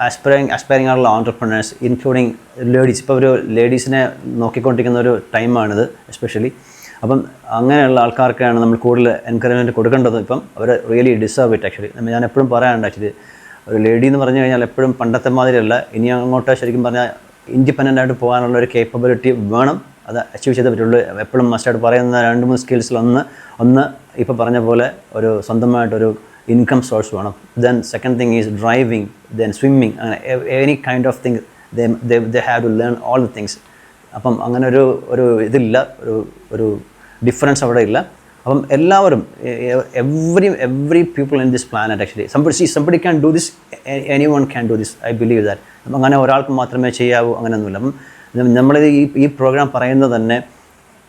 Aspiring ആയിട്ടുള്ള entrepreneurs including ladies. ഇപ്പോൾ ഒരു ലേഡീസിനെ നോക്കിക്കൊണ്ടിരിക്കുന്ന ഒരു ടൈമാണിത് എസ്പെഷ്യലി. അപ്പം അങ്ങനെയുള്ള ആൾക്കാർക്കാണ് നമ്മൾ കൂടുതൽ എൻകറേജ്മെൻറ്റ് കൊടുക്കേണ്ടത്. ഇപ്പം അവർ റിയലി ഡിസേർവ് ഇറ്റ് ആക്ച്വലി. ഞാൻ എപ്പോഴും പറയാറുണ്ട് ആക്ച്വലി ഒരു ലേഡി എന്ന് പറഞ്ഞു കഴിഞ്ഞാൽ എപ്പോഴും പണ്ടത്തെ മാതിരിയല്ല, ഇനി അങ്ങോട്ട് ശരിക്കും പറഞ്ഞാൽ ഇൻഡിപെൻഡൻ്റ് ആയിട്ട് പോകാനുള്ള ഒരു കേപ്പബിലിറ്റി വേണം. അത് അച്ചീവ് ചെയ്തേ പറ്റുള്ളൂ. എപ്പോഴും മസ്റ്റായിട്ട് പറയുന്ന 2-3 സ്കിൽസിൽ ഒന്ന് ഇപ്പോൾ പറഞ്ഞ പോലെ ഒരു സ്വന്തമായിട്ടൊരു ഇൻകം സോഴ്സ് വേണം. Then second thing is driving, then swimming, അങ്ങനെ any kind of thing they have to learn all the things. അപ്പം അങ്ങനെ ഒരു ഇതില്ല, ഒരു ഡിഫറൻസ് അവിടെ ഇല്ല. അപ്പം എല്ലാവരും every people in this planet actually somebody can do this, anyone can do this, I believe that. അപ്പം അങ്ങനെ ഒരാൾക്ക് മാത്രമേ ചെയ്യാവൂ അങ്ങനെയൊന്നുമില്ല. അപ്പം നമ്മൾ ഈ പ്രോഗ്രാം പറയുന്നത് തന്നെ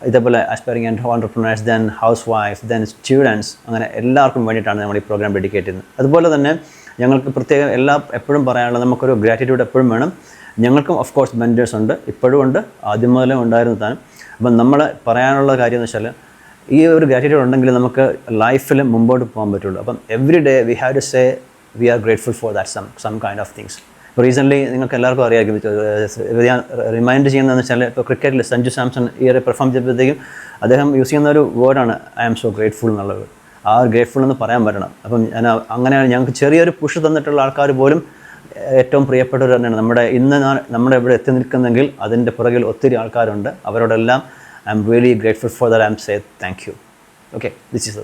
ഇതേപോലെ aspiring and entrepreneurs, then house wife, then students, അങ്ങനെ എല്ലാവർക്കും വേണ്ടിയിട്ടാണ് നമ്മൾ ഈ പ്രോഗ്രാം ഡെഡിക്കേറ്റ് ചെയ്യുന്നത്. അതുപോലെ തന്നെ ഞങ്ങൾക്ക് പ്രത്യേകം എപ്പോഴും പറയാനുള്ളത് നമുക്കൊരു ഗ്രാറ്റിറ്റ്യൂഡ് എപ്പോഴും വേണം. ഞങ്ങൾക്കും ഓഫ് കോഴ്സ് മെൻറ്റേഴ്സ് ഉണ്ട്, ഇപ്പോഴും ഉണ്ട്, ആദ്യം മുതലേ ഉണ്ടായിരുന്നു താനും. അപ്പം നമ്മൾ പറയാനുള്ള കാര്യം എന്ന് വെച്ചാൽ ഈ ഒരു ഗ്രാറ്റിറ്റ്യൂഡ് ഉണ്ടെങ്കിൽ നമുക്ക് ലൈഫിൽ മുമ്പോട്ട് പോകാൻ പറ്റുള്ളൂ. അപ്പം every day we have to say we are grateful for that some kind of things. ഇപ്പോൾ റീസെൻ്റ്ലി നിങ്ങൾക്ക് എല്ലാവർക്കും അറിയാമായിരിക്കും, ഞാൻ റിമൈൻഡ് ചെയ്യുന്നതെന്ന് വെച്ചാൽ ഇപ്പോൾ ക്രിക്കറ്റിൽ സഞ്ജു സാംസൺ ഈ ഒരു പെർഫോം ചെയ്തപ്പോഴത്തേക്കും അദ്ദേഹം യൂസ് ചെയ്യുന്ന ഒരു വേർഡാണ് ഐ ആം സോ ഗ്രേറ്റ്ഫുൾ എന്നുള്ളത്. ആ ഒരു ഗ്രേറ്റ്ഫുൾ എന്ന് പറയാൻ പറ്റണം. അപ്പം ഞാൻ അങ്ങനെയാണ് ഞങ്ങൾക്ക് ചെറിയൊരു പുഷ് തന്നിട്ടുള്ള ആൾക്കാർ പോലും ഏറ്റവും പ്രിയപ്പെട്ടവർ തന്നെയാണ്. നമ്മുടെ ഇവിടെ എത്തി നിൽക്കുന്നെങ്കിൽ അതിൻ്റെ പുറകിൽ ഒത്തിരി ആൾക്കാരുണ്ട്. അവരോടെല്ലാം I'm really grateful for that. I'm say thank you. Okay, this is